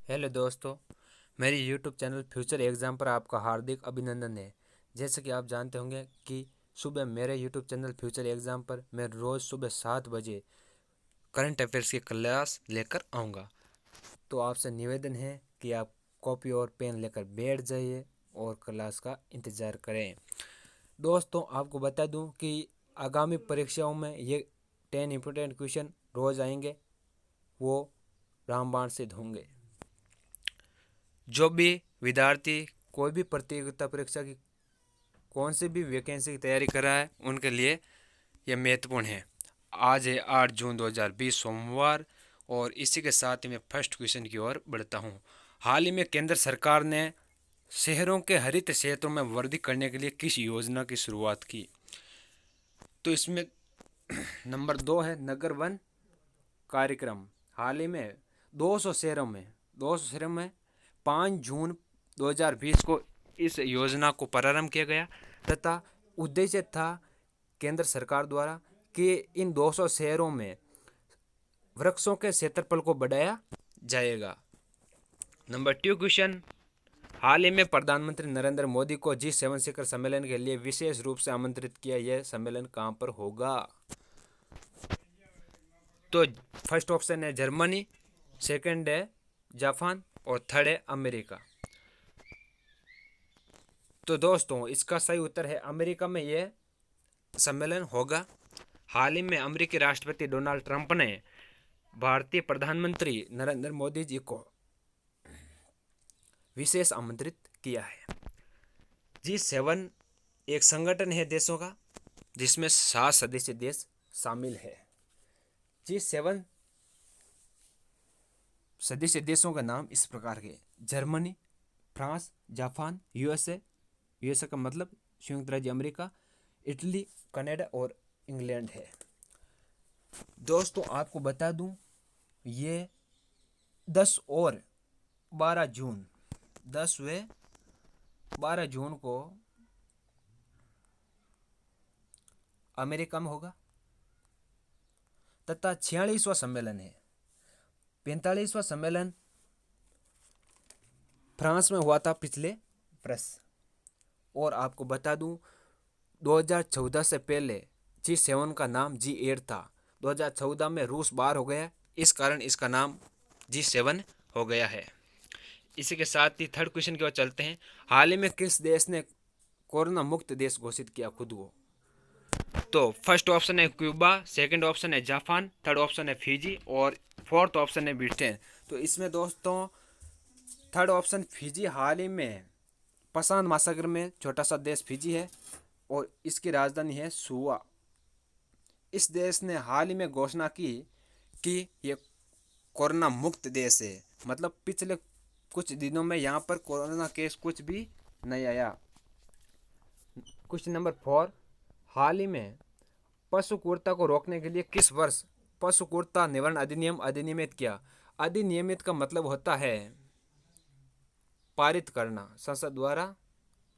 Hello दोस्तों, मेरी YouTube channel future exam पर आपका हार्दिक अभिनंदन है। जैसे कि आप जानते होंगे कि सुबह मेरे यूट्यूब चैनल फ्यूचर एग्ज़ाम पर मैं रोज़ सुबह 7 बजे करंट अफेयर्स की क्लास लेकर आऊँगा। तो आपसे निवेदन है कि आप कॉपी और पेन लेकर बैठ जाइए और क्लास का इंतज़ार करें। दोस्तों, आपको बता दूं कि आगामी परीक्षाओं में ये 10 इम्पोर्टेंट क्वेश्चन रोज़ आएंगे, वो रामबाण सिद्ध होंगे। जो भी विद्यार्थी कोई भी प्रतियोगिता परीक्षा की कौन सी भी वैकेंसी की तैयारी कर रहा है उनके लिए यह महत्वपूर्ण है। आज है 8 जून 2020 सोमवार, और इसी के साथ ही मैं फर्स्ट क्वेश्चन की ओर बढ़ता हूँ। हाल ही में केंद्र सरकार ने शहरों के हरित क्षेत्रों में वृद्धि करने के लिए किस योजना की शुरुआत की? तो इसमें नंबर 2 है नगर वन कार्यक्रम। हाल ही में 200 शहरों में 5 जून 2020 को इस योजना को प्रारंभ किया गया, तथा उद्देश्य था केंद्र सरकार द्वारा कि इन 200 शहरों में वृक्षों के क्षेत्रफल को बढ़ाया जाएगा। नंबर 2 क्वेश्चन, हाल ही में प्रधानमंत्री नरेंद्र मोदी को G7 शिखर सम्मेलन के लिए विशेष रूप से आमंत्रित किया। यह सम्मेलन कहाँ पर होगा? तो फर्स्ट ऑप्शन है जर्मनी, सेकंड है जापान और थर्ड है अमेरिका। तो दोस्तों, इसका सही उत्तर है अमेरिका में यह सम्मेलन होगा। हाल ही में अमेरिकी राष्ट्रपति डोनाल्ड ट्रंप ने भारतीय प्रधानमंत्री नरेंद्र मोदी जी को विशेष आमंत्रित किया है। G7 एक संगठन है देशों का, जिसमें 7 सदस्य देश शामिल है। G7 सदस्य देशों का नाम इस प्रकार के: जर्मनी, फ्रांस, जापान, यूएसए का मतलब संयुक्त राज्य अमेरिका, इटली, कनाडा और इंग्लैंड है। दोस्तों, आपको बता दूं, ये 10 और 12 जून 10 व 12 जून को अमेरिका में होगा, तथा 46वां सम्मेलन है। 45वां सम्मेलन फ्रांस में हुआ था पिछले वर्ष। और आपको बता दूं, 2014 से पहले G7 का नाम G8 था। 2014 में रूस बाहर हो गया, इस कारण इसका नाम G7 हो गया है। इसी के साथ ही थर्ड क्वेश्चन की ओर चलते हैं। हाल ही में किस देश ने कोरोना मुक्त देश घोषित किया खुद को? तो फर्स्ट ऑप्शन है क्यूबा, सेकंड ऑप्शन है जापान, थर्ड ऑप्शन है फिजी और फोर्थ ऑप्शन है ब्रिटेन। तो इसमें दोस्तों थर्ड ऑप्शन फिजी, हाल ही में प्रशांत महासागर में छोटा सा देश फिजी है और इसकी राजधानी है सुआ। इस देश ने हाल ही में घोषणा की कि ये कोरोना मुक्त देश है, मतलब पिछले कुछ दिनों में यहाँ पर कोरोना केस कुछ भी नहीं आया। क्वेश्चन नंबर 4, हाल ही में पशु क्रूरता को रोकने के लिए किस वर्ष पशु क्रूरता निवारण अधिनियम अधिनियमित किया? अधिनियमित का मतलब होता है पारित करना, संसद द्वारा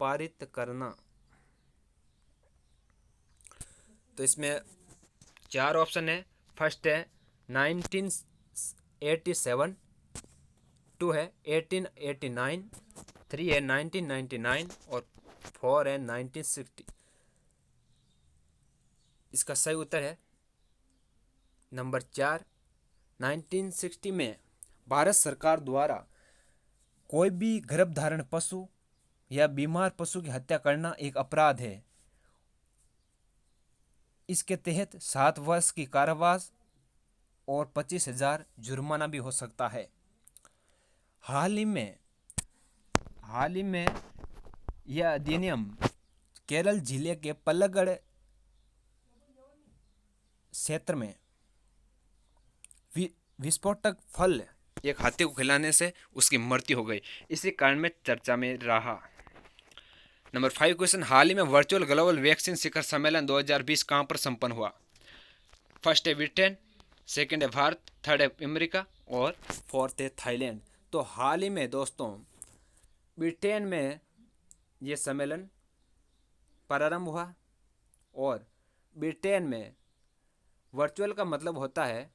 पारित करना। तो इसमें 4 ऑप्शन है। फर्स्ट है 1987, 2 है 1889, 3 है 1999 और 4 है 1960। इसका सही उत्तर है नंबर 4, 1960 में भारत सरकार द्वारा कोई भी गर्भधारण पशु या बीमार पशु की हत्या करना एक अपराध है। इसके तहत 7 वर्ष की कारावास और 25,000 जुर्माना भी हो सकता है। हाल ही में यह अधिनियम केरल जिले के पल्लगढ़ क्षेत्र में विस्फोटक फल एक हाथी को खिलाने से उसकी मृत्यु हो गई, इसी कारण में चर्चा में रहा। नंबर 5 क्वेश्चन, हाल ही में वर्चुअल ग्लोबल वैक्सीन शिखर सम्मेलन 2020 कहाँ पर संपन्न हुआ? फर्स्ट है ब्रिटेन, सेकंड है भारत, थर्ड है अमेरिका और फोर्थ है थाईलैंड। तो हाल ही में दोस्तों ब्रिटेन में ये सम्मेलन प्रारंभ हुआ, और ब्रिटेन में वर्चुअल का मतलब होता है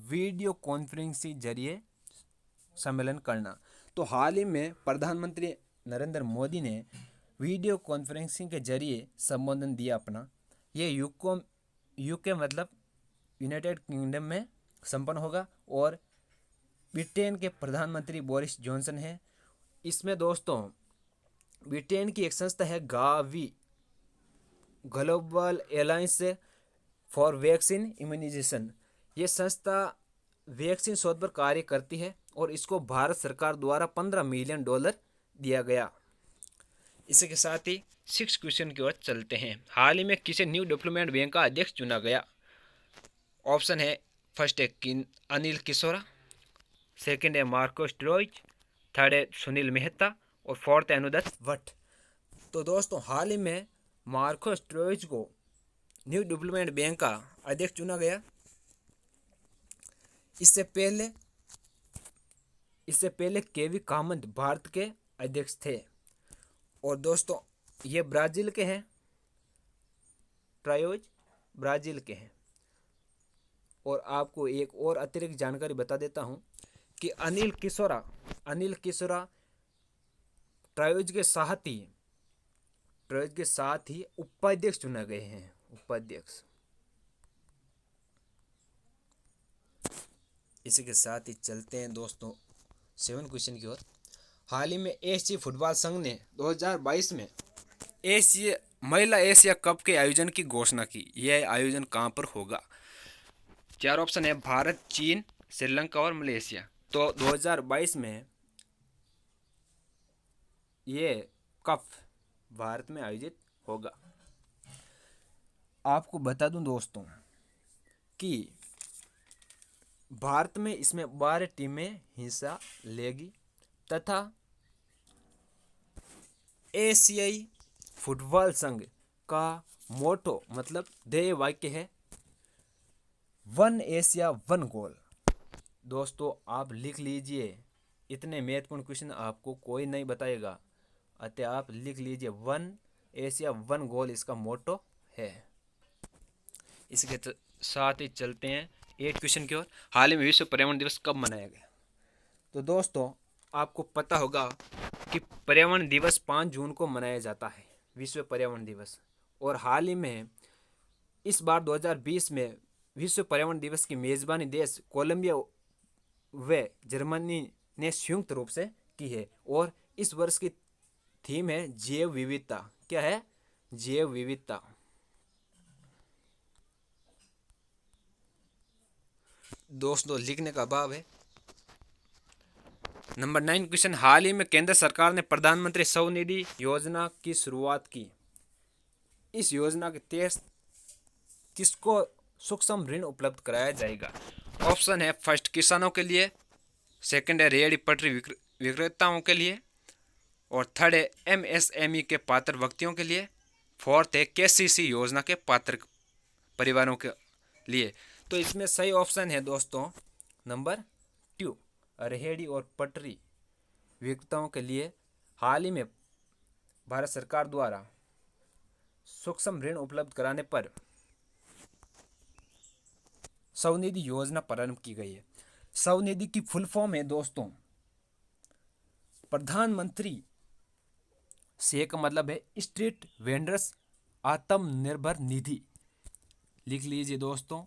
वीडियो कॉन्फ्रेंसिंग जरिए सम्मेलन करना। तो हाल ही में प्रधानमंत्री नरेंद्र मोदी ने वीडियो कॉन्फ्रेंसिंग के जरिए संबोधन दिया अपना। ये यूके मतलब यूनाइटेड किंगडम में संपन्न होगा और ब्रिटेन के प्रधानमंत्री बोरिस जॉनसन हैं। इसमें दोस्तों ब्रिटेन की एक संस्था है Gavi, global alliance for vaccine immunization. ये संस्था वैक्सीन शोध पर कार्य करती है और इसको भारत सरकार द्वारा $15 मिलियन दिया गया। इसी के साथ ही 6 क्वेश्चन की ओर चलते हैं। हाल ही में किसे न्यू डेवलपमेंट बैंक का अध्यक्ष चुना गया? ऑप्शन है फर्स्ट है अनिल किशोरा, सेकंड है मार्को स्ट्रोइज, थर्ड है सुनील मेहता और फोर्थ है अनुदत्त भट्ट। तो दोस्तों हाल ही में मार्को स्ट्रोइज को न्यू डेवलपमेंट बैंक का अध्यक्ष चुना गया। इससे पहले केवी कामत भारत के अध्यक्ष थे। और दोस्तों ये ब्राज़ील के हैं, ट्रायोज ब्राज़ील के हैं। और आपको एक और अतिरिक्त जानकारी बता देता हूं कि अनिल किशोरा ट्रायोज के साथ ही उपाध्यक्ष चुने गए हैं, उपाध्यक्ष। इसी के साथ ही चलते हैं दोस्तों 7 क्वेश्चन की ओर। हाल ही में एशियाई फुटबॉल संघ ने 2022 में महिला एशिया कप के आयोजन की घोषणा की। यह आयोजन कहां पर होगा? 4 ऑप्शन है भारत, चीन, श्रीलंका और मलेशिया। तो 2022 में ये कप भारत में आयोजित होगा। आपको बता दूं दोस्तों कि भारत में इसमें 12 टीमें हिस्सा लेगी तथा एशियाई फुटबॉल संघ का मोटो मतलब ध्येय वाक्य है 1 एशिया 1 गोल। दोस्तों आप लिख लीजिए, इतने महत्वपूर्ण क्वेश्चन आपको कोई नहीं बताएगा, अतः आप लिख लीजिए 1 एशिया 1 गोल इसका मोटो है। इसके साथ ही चलते हैं 8 क्वेश्चन की ओर। हाल ही में विश्व पर्यावरण दिवस कब मनाया गया? तो दोस्तों आपको पता होगा कि पर्यावरण दिवस 5 जून को मनाया जाता है, विश्व पर्यावरण दिवस। और हाल ही में इस बार 2020 में विश्व पर्यावरण दिवस की मेजबानी देश कोलंबिया व जर्मनी ने संयुक्त रूप से की है। और इस वर्ष की थीम है जैव विविधता। क्या है? जैव विविधता। दोस्तों लिखने का भाव है। Number 9 question. हाल ही में केंद्र सरकार ने प्रधानमंत्री स्वनिधि योजना की शुरुआत की। इस योजना के तहत किसको सूक्ष्म ऋण उपलब्ध कराया जाएगा? ऑप्शन है फर्स्ट किसानों के लिए, सेकंड है रेहड़ी पटरी विक्रेताओं के लिए और थर्ड है MSME के पात्र व्यक्तियों के लिए, फोर्थ है KCC योजना के पात्र परिवारों के लिए। तो इसमें सही ऑप्शन है दोस्तों नंबर 2, रेहड़ी और पटरी विक्रेताओं के लिए हाल ही में भारत सरकार द्वारा सूक्ष्म ऋण उपलब्ध कराने पर स्वनिधि योजना प्रारंभ की गई है। स्वनिधि की फुल फॉर्म है दोस्तों प्रधानमंत्री से का मतलब है स्ट्रीट वेंडर्स आत्मनिर्भर निधि। लिख लीजिए दोस्तों,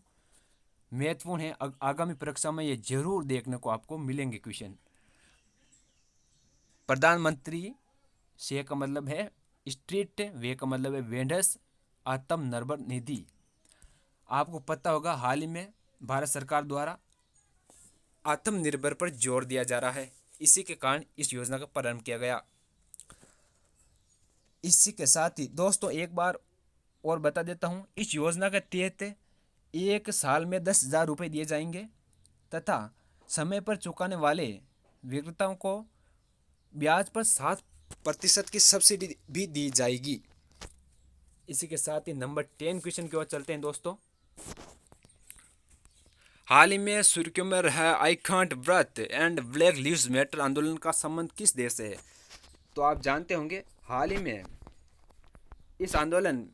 महत्वपूर्ण है, आगामी परीक्षा में ये जरूर देखने को आपको मिलेंगे क्वेश्चन। प्रधानमंत्री से का मतलब है स्ट्रीट, वे का मतलब है वेंडर्स आत्मनिर्भर निधि। आपको पता होगा हाल ही में भारत सरकार द्वारा आत्मनिर्भर पर जोर दिया जा रहा है, इसी के कारण इस योजना का प्रारंभ किया गया। इसी के साथ ही दोस्तों एक बार और बता देता हूं, इस योजना के तहत एक साल में 10,000 रुपये दिए जाएंगे तथा समय पर चुकाने वाले विक्रेताओं को ब्याज पर 7% की सब्सिडी भी दी जाएगी। इसी के साथ ही नंबर 10 क्वेश्चन की ओर चलते हैं दोस्तों। हाल ही में सुर्खियों में रहा आई कांट व्रत एंड ब्लैक लिव्स मैटर आंदोलन का संबंध किस देश से है? तो आप जानते होंगे हाल ही में इस आंदोलन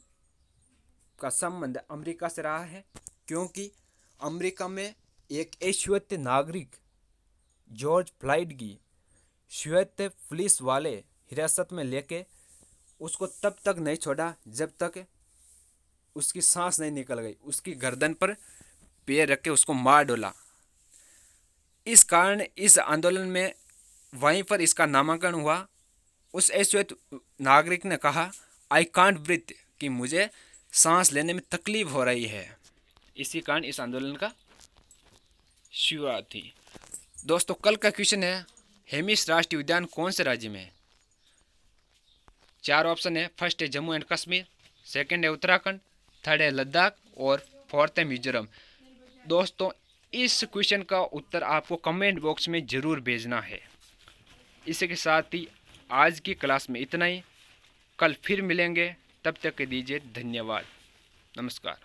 का संबंध अमेरिका से रहा है, क्योंकि अमेरिका में एक अश्वेत नागरिक जॉर्ज फ्लॉयड की श्वेत पुलिस वाले हिरासत में लेके उसको तब तक नहीं छोड़ा जब तक उसकी सांस नहीं निकल गई। उसकी गर्दन पर पैर रख के उसको मार डाला। इस कारण इस आंदोलन में वहीं पर इसका नामांकन हुआ। उस अश्वेत नागरिक ने कहा, आई कांट ब्रीथ, कि मुझे सांस लेने में तकलीफ हो रही है। इसी कारण इस आंदोलन का शुरुआत थी। दोस्तों कल का क्वेश्चन है, हेमिस राष्ट्रीय उद्यान कौन से राज्य में है? 4 ऑप्शन है। फर्स्ट है जम्मू एंड कश्मीर, सेकंड है उत्तराखंड, थर्ड है लद्दाख और फोर्थ है मिजोरम। दोस्तों इस क्वेश्चन का उत्तर आपको कमेंट बॉक्स में ज़रूर भेजना है। इसी के साथ ही आज की क्लास में इतना ही। कल फिर मिलेंगे, तब तक के दीजिए धन्यवाद, नमस्कार।